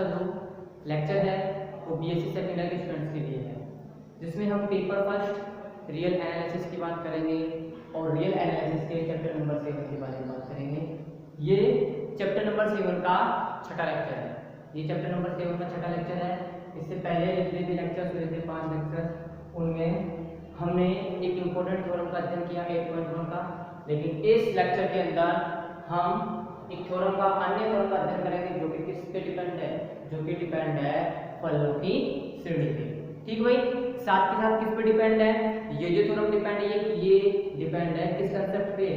का जो लेक्चर है वो बीएससी सेकेंड ईयर के स्टूडेंट्स के लिए है, जिसमें हम पेपर फर्स्ट रियल एनालिसिस की बात करेंगे और रियल एनालिसिस के चैप्टर नंबर 7 के बारे में बात करेंगे। ये चैप्टर नंबर 7 का छठा लेक्चर है। ये चैप्टर नंबर 7 का छठा लेक्चर है। इससे पहले जितने भी लेक्चर्स हुए थे 5 लेक्चर्स, उनमें हमने एक इम्पोर्टेंट थ्योरम का अध्ययन किया 8.1 का, लेकिन इस लेक्चर के अंदर हम एक थ्योरम का अन्य थ्योरम का अध्ययन करेंगे जो कि किस पे डिपेंड है, जो कि डिपेंड है फलों की श्रेणी पे। ठीक भाई, साथ के साथ किस पे डिपेंड है, ये जो थ्योरम डिपेंड है ये डिपेंड है किस कंसेप्ट पे,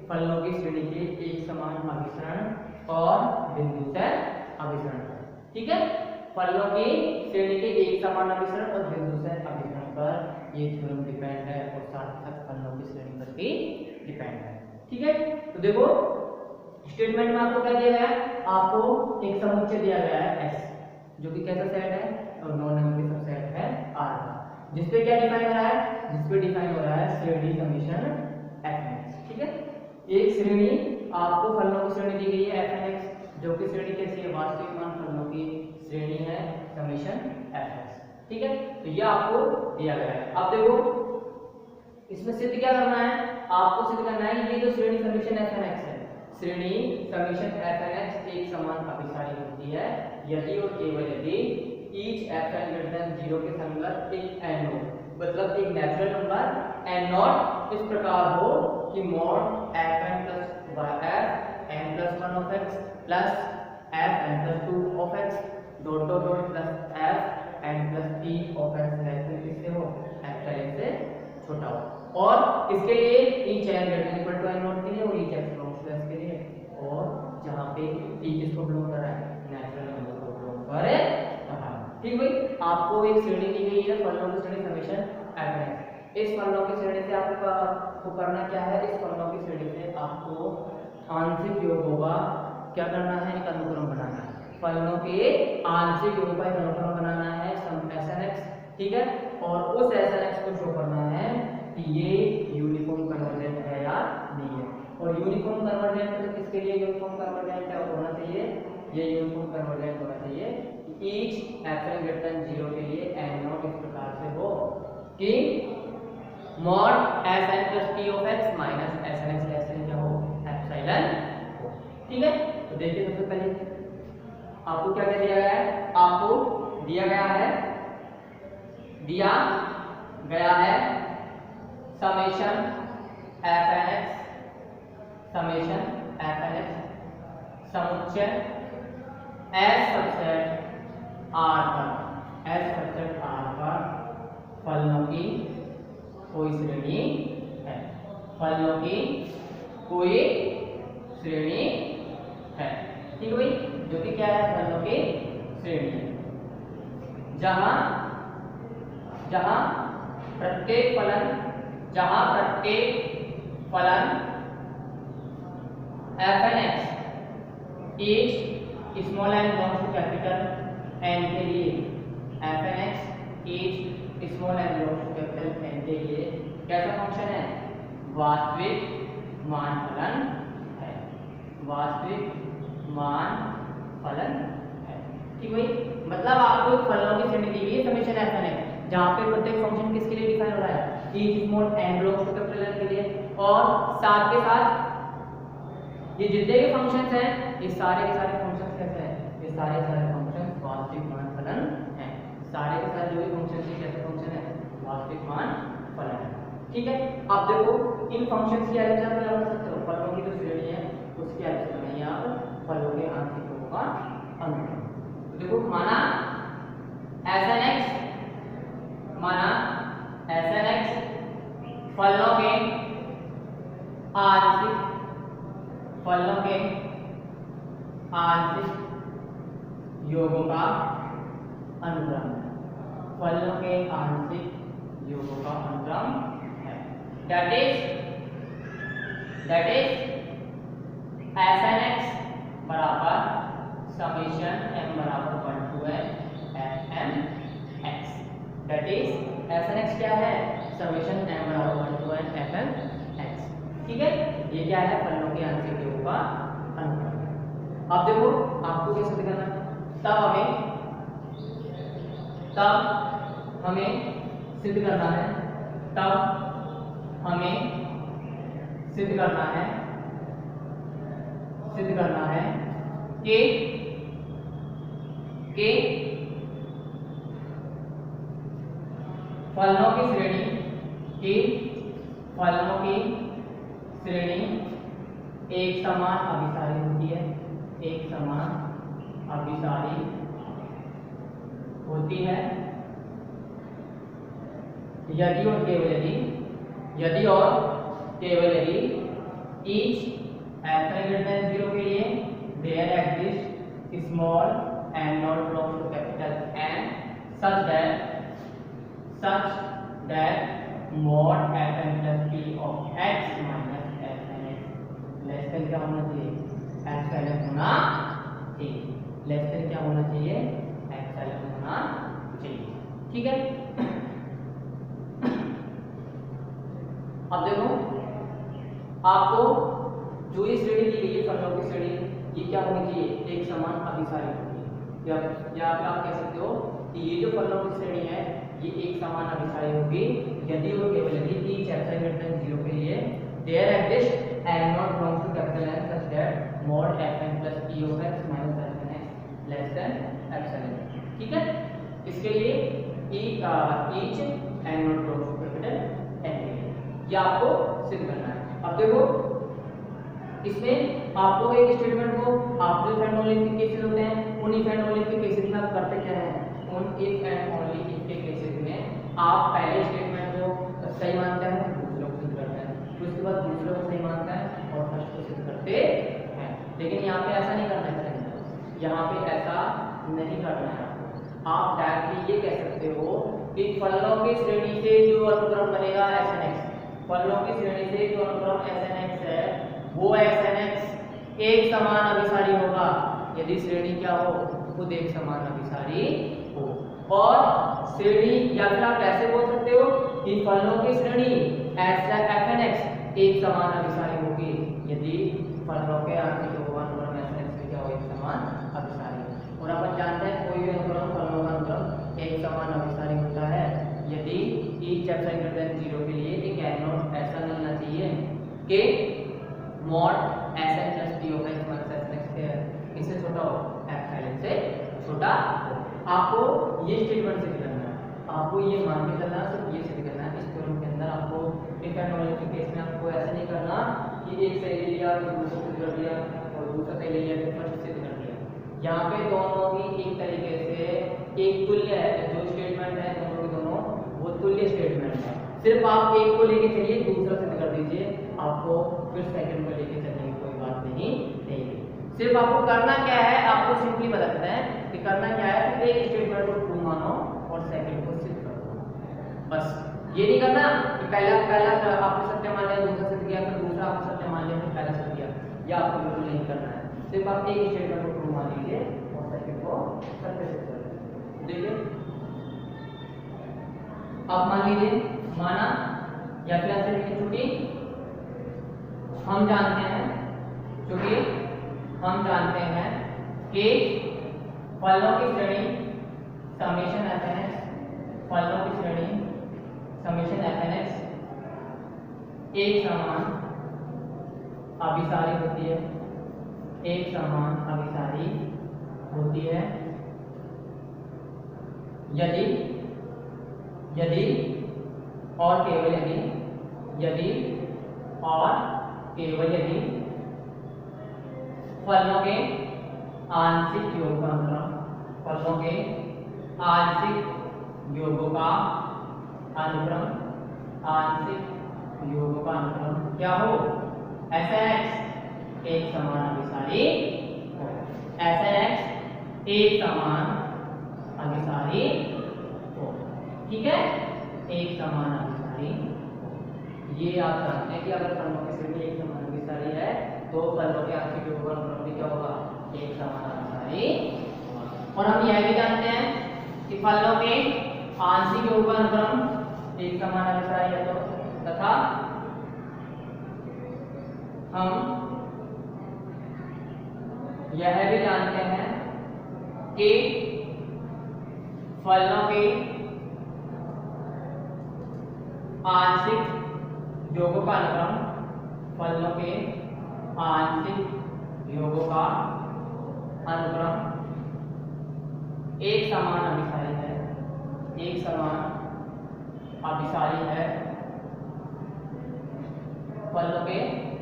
फलों की श्रेणी के एक समान अभिसरण और बिंदु से अभिसरण। ठीक है, फलों की श्रेणी के एक समान अभिसरण और बिंदु से अभिसरण पर ये थ्योरम डिपेंड है और साथ ही साथ फलों की श्रेणी पर भी डिपेंड है। ठीक है, तो देखो स्टेटमेंट में आपको क्या दिया गया है, आपको एक समुच्चय दिया गया है S, जो कि कैसा सेट है और नॉन नेगेटिव सबसेट है R का, जिसपे क्या डिफाइन हो रहा है, जिसपे डिफाइन हो रहा है श्रेणी समेशन fn। ठीक है, एक श्रेणी आपको फलों की श्रेणी दी गई है fn, जो कि श्रेणी कैसी है, वास्तविक मान फलों की श्रेणी है समेशन fn। ठीक है, तो ये आपको दिया गया है। अब देखो इसमें सिद्ध क्या करना है, आपको सिद्ध करना है ये जो श्रेणी समेशन fn है, श्रेणी समेशन fn एक समान अभिसारी होती है यदि और केवल यदि each fn greater than 0 के संगत एक n हो, मतलब एक नेचुरल नंबर n नॉट इस प्रकार हो कि mod fn plus yf n plus 1 of x plus f n plus 2 of x dot dot dot plus f n plus p of x किससे हो, एप्सिलॉन से छोटा हो। और इसके लिए each n greater than equal to n not के लिए और each x belongs to s के लिए, और जहां पे t किसको बिलोंग कर रहा है, नेचुरल नंबर को बिलोंग कर रहा है। ठीक भाई, आपको एक श्रेणी दी गई है फलों की श्रेणी समेशन fn। इस फलों की श्रेणी से आपको करना क्या है, इस फलों की श्रेणी से आपको आंशिक योग होगा, क्या करना है, एक अनुक्रम बनाना है, फलों के आंशिक योग का एक अनुक्रम बनाना है snx। ठीक है, और उस snx को शो करना है कि ये यूनिफॉर्म कन्वर्जेंट है या नहीं है। और यूनिफॉर्म कन्वर्जेंट मतलब किसके लिए यूनिफॉर्म कन्वर्जेंट होना चाहिए, ये यूनिफॉर्म कन्वर्जेंट होना चाहिए each एप्सिलॉन ग्रेटर देन 0 के लिए n नॉट इस प्रकार से हो कि mod sn plus p of x minus snx less than क्या हो, एप्सिलॉन हो। ठीक है, तो देखिए सबसे पहले आपको क्या क्या दिया गया है, आपको दिया गया है समेशन fnx समुच्चय S सबसेट R पर फलों की कोई श्रेणी है, फलों की कोई श्रेणी है। ठीक भाई, जो कि क्या है, फलों की श्रेणी है जहां प्रत्येक फलन fnx each small n belongs to capital N के लिए, fnx each small n belongs to capital N के लिए कैसा फंक्शन है, वास्तविक मान फलन है, वास्तविक मान फलन है। ठीक भाई, मतलब आपको फलों की श्रेणी दी गई है समेशन fnx, जहां पे प्रत्येक फंक्शन किसके लिए डिफाइन हो रहा है, each small n belongs to capital N के लिए, और साथ के साथ ये जितने भी फंक्शंस हैं ये सारे के सारे फंक्शंस कैसे हैं, ये सारे के सारे फंक्शंस वास्तविक मान फलन हैं, सारे के सारे जो भी फंक्शंस हैं कैसे फंक्शन है, वास्तविक मान फलन है। ठीक है, अब देखो इन फंक्शंस की हेल्प से आप क्या कर सकते हो, फलों की जो श्रेणी है उसकी हेल्प से बनाइए आप फलों के आंशिक योग का अनुक्रम। तो देखो माना snx फलों के आंशिक योगों का अनुक्रम है, फलों के आंशिक योगों का अनुक्रम है, दैट इज snx बराबर समेशन m बराबर 1 to n fnx, that is snx क्या है, समेशन m बराबर 1 to n fnx। ठीक है, ये क्या है, फलों के आंशिक योग का अनुक्रम। अब देखो आपको क्या सिद्ध करना है, तब हमें सिद्ध करना है, कि फलनों की श्रेणी एक समान अभिसारी होती है, यदि और केवल यदि each f(0) के लिए there exists small n not belongs to capital N such that mod fn plus p of x minus fn x less than क्या होना चाहिए, एप्सिलॉन होना चाहिए, लेस देन क्या होना चाहिए, एप्सिलॉन होना चाहिए। ठीक है, अब देखो आपको जो ये श्रेणी दी गई है फलनों की श्रेणी, ये क्या होनी चाहिए, एक समान अभिसारी होनी चाहिए, या आप कह सकते हो कि ये जो फलनों की श्रेणी है ये एक समान अभिसारी होगी यदि और केवल यदि each f(0) के लिए there exists n not belongs to capital N such that mod fn plus p of x minus fn x less than epsilon। ठीक है, इसके लिए each n not belongs to capital N के लिए ये आपको सिद्ध करना है। अब देखो इसमें आपको एक स्टेटमेंट को आप जो इफ एंड ओनली के केसेस होते हैं उन इफ एंड ओनली के केसेस में आप करते क्या है, उन इफ एंड ओनली के केसेस में आप पहले स्टेटमेंट को सही मानते हैं, दूसरे को सिद्ध करते हैं, फिर उसके बाद दूसरे को सही मानते हैं और फर्स्ट को सिद्ध करते हैं। लेकिन यहाँ पे ऐसा नहीं करना है, यहाँ पे ऐसा नहीं करना है। आप डायरेक्टली ये कह सकते हो कि फलनों की श्रेणी से जो अनुक्रम बनेगा Snx, फलनों की श्रेणी से जो अनुक्रम Snx है वो Snx एक समान अभिसारी होगा यदि श्रेणी क्या हो, खुद एक समान अभिसारी हो। और श्रेणी या फिर आप ऐसे बोल सकते हो कि फलनों की श्रेणी fnx एक समान अभिसारी होगी यदि फलनों के आंशिक योगफल अनुक्रम Snx में क्या हो, एक समान अभिसारी। और अपन जानते हैं कोई भी अनुक्रम फलनों का अनुक्रम एक समान अभिसारी होता है यदि each f(0) के लिए एक n0 ऐसा मिलना चाहिए कि mod Sn plus p of x minus Snx इससे छोटा हो, एप्सिलॉन से छोटा हो। आपको ये स्टेटमेंट सिद्ध करना है, आपको ये मान के चलना है, सिर्फ ये सिद्ध करना है। इस थ्योरम के अंदर आपको इफ एंड ओनली के केस में आपको ऐसा नहीं करना कि एक सही ले लिया फिर दूसरा सिद्ध कर दिया और दूसरा सही ले लिया फिर फर्स्ट सिद्ध कर दिया। यहाँ पे दोनों ही एक तरीके से एक तुल्य है, जो स्टेटमेंट है दोनों के दोनों वो तुल्य स्टेटमेंट है। सिर्फ आप एक को लेके चलिए, दूसरा सिद्ध कर दीजिए, आपको फिर सेकंड को लेके चलने की कोई बात नहीं रहेगी। सिर्फ आपको करना क्या है, आपको सिंपली बताते हैं कि करना क्या है, सिर्फ एक स्टेटमेंट को ट्रू मानो और सेकंड को सिद्ध कर दो। बस ये नहीं करना कि पहला आपने सत्य मान लिया, दूसरा सिद्ध किया, फिर दूसरा आपने सत्य मान लिया, फिर पहला सिद्ध किया। ये आपको बिल्कुल नहीं करना है। सिर्फ आप एक स्टेटमेंट को ट्रू मान लीजिए और सेकंड को सत्य सिद्ध कर दीजिए। अब मान लीजिए माना या फिर ऐसे लिखिए, चूंकि हम जानते हैं कि फलनों की श्रेणी समेशन fnx, फलनों की श्रेणी समेशन fnx एक समान अभिसारी होती है, एक समान अभिसारी होती है यदि और केवल यदि फलनों के आंशिक योग का अनुक्रम, फलनों के आंशिक योगों का अनुक्रम क्या हो, Snx एक समान अभिसारी हो, Snx एक समान अभिसारी हो। ठीक है, एक समान अभिसारी हो। ये आप जानते हैं कि अगर फलनों की श्रेणी एक समान अभिसारी है तो फलनों के आंशिक योग का अनुक्रम भी क्या होगा, एक समान अभिसारी होगा। और हम यह भी जानते हैं कि फलनों के आंशिक योग का अनुक्रम एक समान अभिसारी है, तो तथा हम यह भी जानते हैं के फलनों के आंशिक योगों का अनुक्रम, फलनों के आंशिक योगों का अनुक्रम एक समान अभिसारी है, एक समान अभिसारी है। फलनों के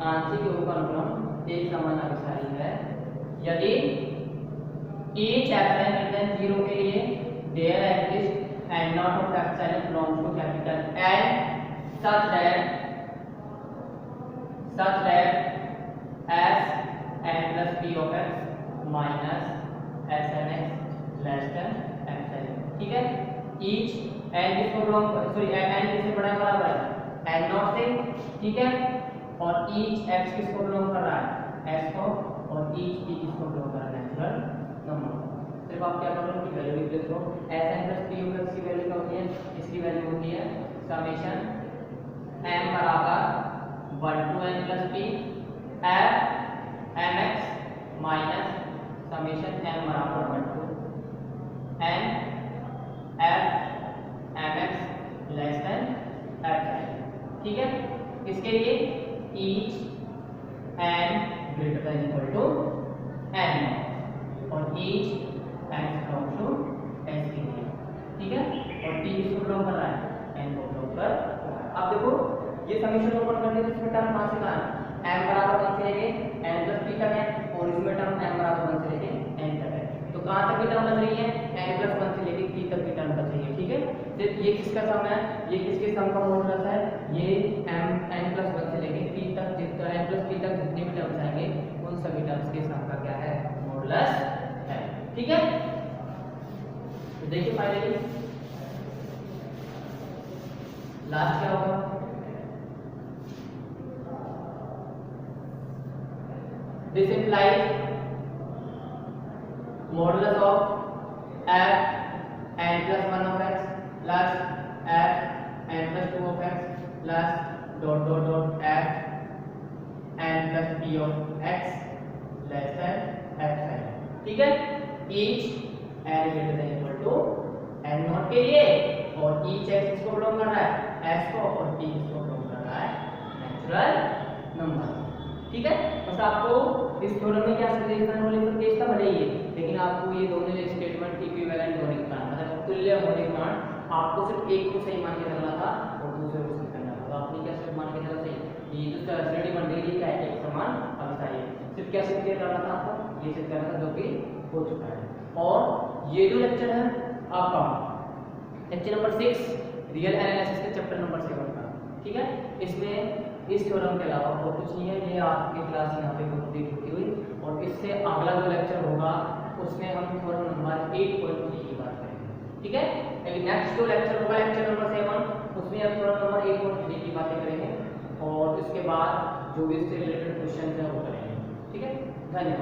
आंशिक योगों का अनुक्रम एक समान अभिसारी है यदि each epsilon 0 के लिए there exists and not of epsilon belongs to capital N such that s n plus p of x minus s n x less than epsilon। ठीक है, each n किसको belong n किससे बड़ा बराबर है n not से, ठीक है, और each x किसको belong कर रहा है s को, और each p किसको belong कर रहा है नेचुरल नंबर। सिर्फ आप क्या करोगे कि वैल्यू लिख देते हो, sn plus p of x की वैल्यू क्या होती है, इसकी वैल्यू होती है समेशन m बराबर 1 to n plus p f mx minus summation m बराबर 1 to n f mx less than f। ठीक है, इसके लिए each n greater than equal to n और each n belongs to s के लिए। ठीक है, और p किसको बिलोंग कर रहा है n को बिलोंग कर रहा है। अब देखो ये समीकरण ओपन कर दिया तो इसमें टर्म कहां से कहां है m बराबर 1 से लेके n plus p तक है और इसमें टर्म m बराबर 1 से लेके n तक है। तो कहां तक की टर्म बच रही है n plus 1 से लेके p तक की टर्म बच रही है। ठीक है, सिर्फ ये किसका सम है, ये किसके सम का मॉडुलस है, ये n plus 1 से लेके p तक जितना n plus p तक जितने भी टर्म्स आएंगे उन सभी टर्म्स के सम का क्या है मॉडुलस है। ठीक है, तो देखिए फाइनली लास्ट क्या होगा, this implies modulus of f n plus 1 of x plus f n plus 2 of x plus dot dot dot f n plus p of x less than f। ठीक है, each n greater than equal to n not के लिए और each x किसको belong कर रहा है s को और p किसको बिलोंग कर रहा है नेचुरल नंबर। ठीक है, बस आपको इस थ्योरम में क्या सजेशन होने पर केस था भले ही, लेकिन आपको ये दोनों स्टेटमेंट इक्विवेलेंट होने के कारण मतलब तुल्य होने के कारण आपको सिर्फ एक को सही मान के चलना था और दूसरे को सही करना था। तो आपने क्या सिर्फ मान के चला सही, ये जो श्रेणी बन गई है क्या है एक समान अभिसारी है, सिर्फ क्या सिद्ध करना था आपको, ये सिद्ध करना था जो कि हो चुका है। और ये जो लेक्चर है आपका लेक्चर नंबर 6 रियल एनालिसिस के चैप्टर नंबर 7 का, ठीक है, इसमें इस थ्योरम के अलावा और कुछ नहीं है। ये आपकी क्लास यहाँ पे कंप्लीट होती हुई और इससे अगला जो लेक्चर होगा उसमें हम थ्योरम नंबर 8.3 की बात करेंगे। ठीक है, नेक्स्ट जो लेक्चर होगा लेक्चर नंबर 7 उसमें हम थ्योरम नंबर 8.3 की बातें करेंगे और इसके बाद जो भी इससे रिलेटेड क्वेश्चन है वो करेंगे। ठीक है, धन्यवाद।